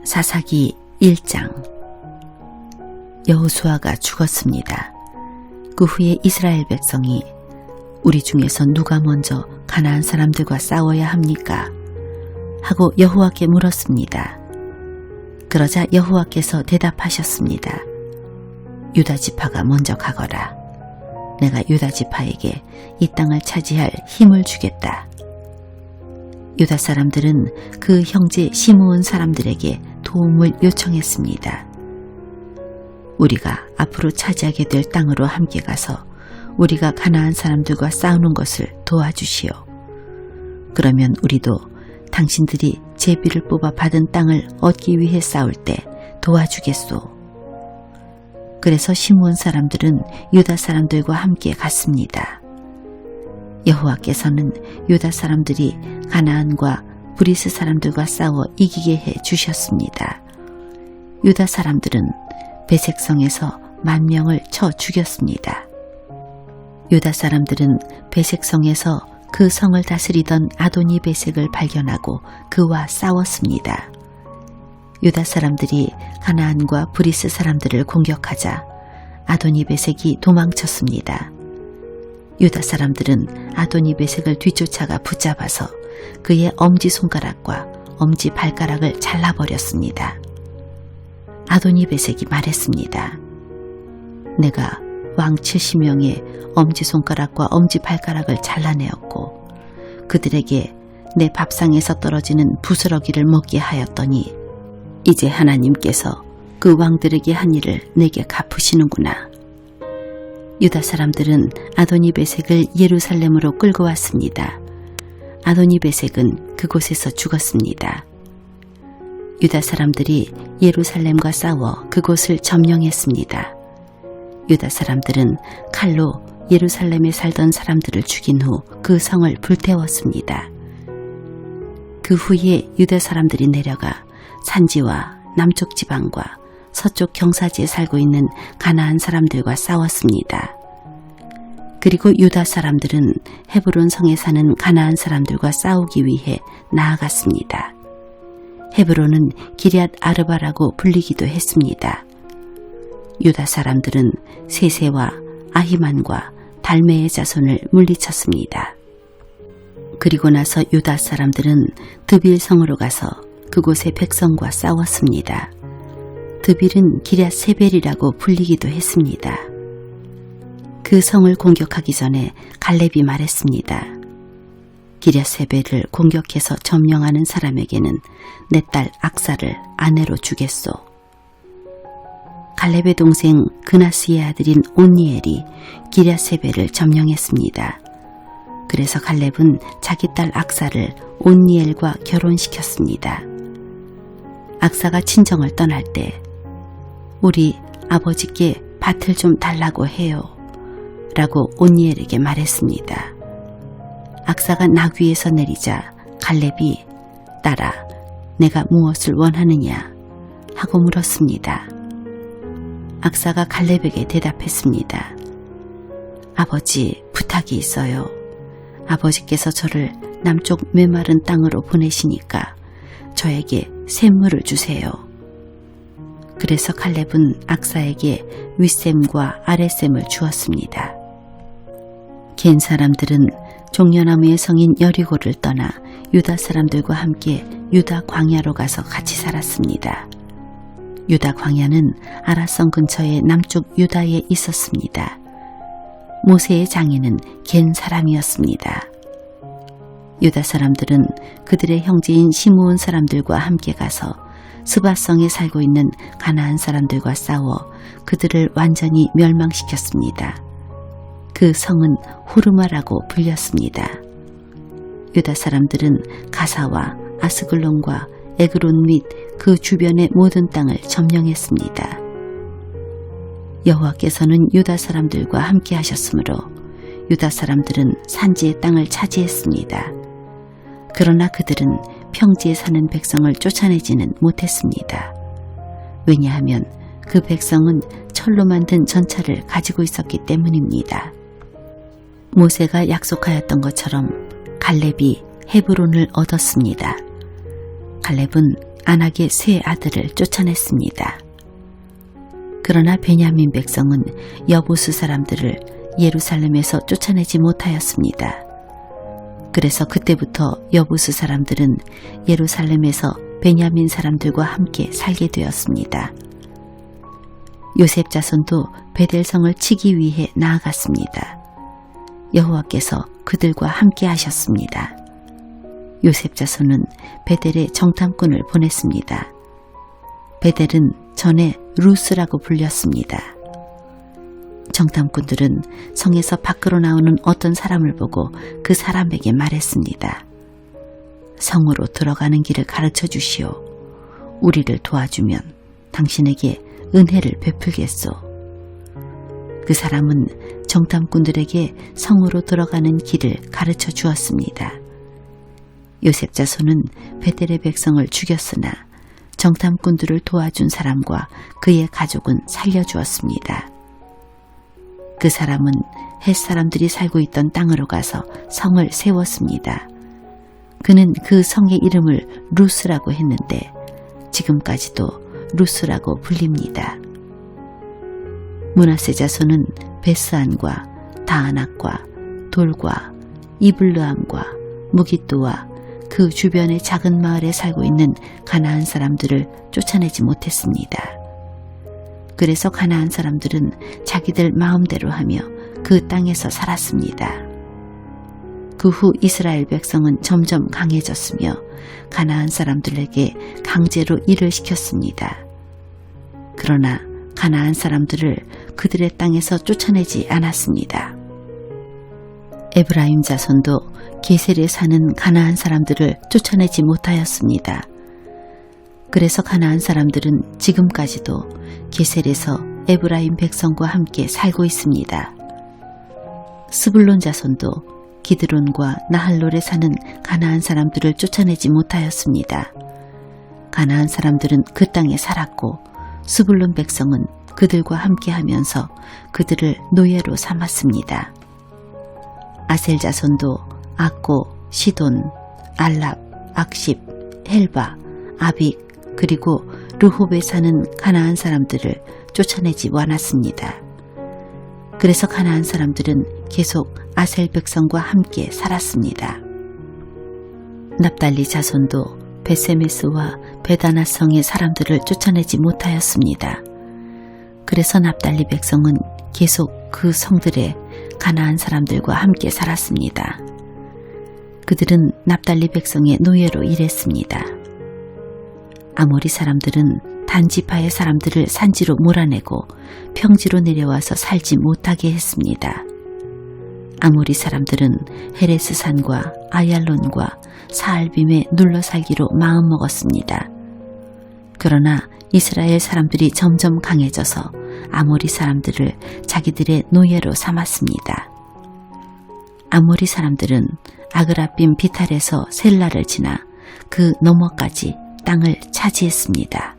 사사기 1장. 여호수아가 죽었습니다. 그 후에 이스라엘 백성이 우리 중에서 누가 먼저 가나안 사람들과 싸워야 합니까? 하고 여호와께 물었습니다. 그러자 여호와께서 대답하셨습니다. 유다 지파가 먼저 가거라. 내가 유다 지파에게 이 땅을 차지할 힘을 주겠다. 유다 사람들은 그 형제 시므온 사람들에게 도움을 요청했습니다. 우리가 앞으로 차지하게 될 땅으로 함께 가서 우리가 가나안 사람들과 싸우는 것을 도와주시오. 그러면 우리도 당신들이 제비를 뽑아 받은 땅을 얻기 위해 싸울 때 도와주겠소. 그래서 시므온 사람들은 유다 사람들과 함께 갔습니다. 여호와께서는 유다 사람들이 가나안과 브리스 사람들과 싸워 이기게 해 주셨습니다. 유다 사람들은 베색성에서 10,000명을 쳐 죽였습니다. 유다 사람들은 베색성에서 그 성을 다스리던 아도니 베색을 발견하고 그와 싸웠습니다. 유다 사람들이 가나안과 브리스 사람들을 공격하자 아도니 베색이 도망쳤습니다. 유다 사람들은 아도니 베색을 뒤쫓아가 붙잡아서 그의 엄지손가락과 엄지발가락을 잘라버렸습니다. 아도니 베색이 말했습니다. 내가 왕 70명의 엄지손가락과 엄지발가락을 잘라내었고 그들에게 내 밥상에서 떨어지는 부스러기를 먹게 하였더니 이제 하나님께서 그 왕들에게 한 일을 내게 갚으시는구나. 유다 사람들은 아도니 베색을 예루살렘으로 끌고 왔습니다. 아도니 베색은 그곳에서 죽었습니다. 유다 사람들이 예루살렘과 싸워 그곳을 점령했습니다. 유다 사람들은 칼로 예루살렘에 살던 사람들을 죽인 후 그 성을 불태웠습니다. 그 후에 유다 사람들이 내려가 산지와 남쪽 지방과 서쪽 경사지에 살고 있는 가나안 사람들과 싸웠습니다. 그리고 유다 사람들은 헤브론 성에 사는 가나안 사람들과 싸우기 위해 나아갔습니다. 헤브론은 기럇 아르바라고 불리기도 했습니다. 유다 사람들은 세세와 아히만과 달메의 자손을 물리쳤습니다. 그리고 나서 유다 사람들은 드빌 성으로 가서 그곳의 백성과 싸웠습니다. 드빌은 기럇 세벨이라고 불리기도 했습니다. 그 성을 공격하기 전에 갈렙이 말했습니다. 기럇 세벨을 공격해서 점령하는 사람에게는 내 딸 악사를 아내로 주겠소. 갈렙의 동생 그나스의 아들인 온니엘이 기럇 세벨을 점령했습니다. 그래서 갈렙은 자기 딸 악사를 온니엘과 결혼시켰습니다. 악사가 친정을 떠날 때 우리 아버지께 밭을 좀 달라고 해요 라고 온니엘에게 말했습니다. 악사가 나귀에서 내리자 갈렙이 딸아 내가 무엇을 원하느냐 하고 물었습니다. 악사가 갈렙에게 대답했습니다. 아버지 부탁이 있어요. 아버지께서 저를 남쪽 메마른 땅으로 보내시니까 저에게 샘물을 주세요. 그래서 갈렙은 악사에게 윗샘과 아랫샘을 주었습니다. 겐 사람들은 종려나무의 성인 여리고를 떠나 유다 사람들과 함께 유다 광야로 가서 같이 살았습니다. 유다 광야는 아라성 근처의 남쪽 유다에 있었습니다. 모세의 장인은 겐 사람이었습니다. 유다 사람들은 그들의 형제인 시므온 사람들과 함께 가서 스바성에 살고 있는 가나안 사람들과 싸워 그들을 완전히 멸망시켰습니다. 그 성은 후르마라고 불렸습니다. 유다 사람들은 가사와 아스글론과 에그론 및 그 주변의 모든 땅을 점령했습니다. 여호와께서는 유다 사람들과 함께 하셨으므로 유다 사람들은 산지의 땅을 차지했습니다. 그러나 그들은 평지에 사는 백성을 쫓아내지는 못했습니다. 왜냐하면 그 백성은 철로 만든 전차를 가지고 있었기 때문입니다. 모세가 약속하였던 것처럼 갈렙이 헤브론을 얻었습니다. 갈렙은 아낙의 세 아들을 쫓아냈습니다. 그러나 베냐민 백성은 여부스 사람들을 예루살렘에서 쫓아내지 못하였습니다. 그래서 그때부터 여부스 사람들은 예루살렘에서 베냐민 사람들과 함께 살게 되었습니다. 요셉 자손도 베델성을 치기 위해 나아갔습니다. 여호와께서 그들과 함께 하셨습니다. 요셉 자손은 베델에 정탐꾼을 보냈습니다. 베델은 전에 루스라고 불렸습니다. 정탐꾼들은 성에서 밖으로 나오는 어떤 사람을 보고 그 사람에게 말했습니다. 성으로 들어가는 길을 가르쳐 주시오. 우리를 도와주면 당신에게 은혜를 베풀겠소. 그 사람은 정탐꾼들에게 성으로 들어가는 길을 가르쳐 주었습니다. 요셉 자손은 베델의 백성을 죽였으나 정탐꾼들을 도와준 사람과 그의 가족은 살려주었습니다. 그 사람은 헷 사람들이 살고 있던 땅으로 가서 성을 세웠습니다. 그는 그 성의 이름을 루스라고 했는데 지금까지도 루스라고 불립니다. 므낫세 자손은 베스안과 다아낙과 돌과 이블르함과 무깃도와 그 주변의 작은 마을에 살고 있는 가나안 사람들을 쫓아내지 못했습니다. 그래서 가나안 사람들은 자기들 마음대로 하며 그 땅에서 살았습니다. 그 후 이스라엘 백성은 점점 강해졌으며 가나안 사람들에게 강제로 일을 시켰습니다. 그러나 가나안 사람들을 그들의 땅에서 쫓아내지 않았습니다. 에브라임 자손도 게셀에 사는 가나안 사람들을 쫓아내지 못하였습니다. 그래서 가나안 사람들은 지금까지도 게셀에서 에브라임 백성과 함께 살고 있습니다. 스불론 자손도 기드론과 나할롤에 사는 가나안 사람들을 쫓아내지 못하였습니다. 가나안 사람들은 그 땅에 살았고 스불론 백성은 그들과 함께 하면서 그들을 노예로 삼았습니다. 아셀 자손도 악고, 시돈, 알랍, 악십, 헬바, 아빅 그리고 르홉에 사는 가나안 사람들을 쫓아내지 않았습니다. 그래서 가나안 사람들은 계속 아셀 백성과 함께 살았습니다. 납달리 자손도 베세메스와 베다나성의 사람들을 쫓아내지 못하였습니다. 그래서 납달리 백성은 계속 그 성들에 가나안 사람들과 함께 살았습니다. 그들은 납달리 백성의 노예로 일했습니다. 아모리 사람들은 단지파의 사람들을 산지로 몰아내고 평지로 내려와서 살지 못하게 했습니다. 아모리 사람들은 헤레스 산과 아얄론과 사알빔에 눌러 살기로 마음먹었습니다. 그러나 이스라엘 사람들이 점점 강해져서 아모리 사람들을 자기들의 노예로 삼았습니다. 아모리 사람들은 아그라빔 비탈에서 셀라를 지나 그 너머까지 땅을 차지했습니다.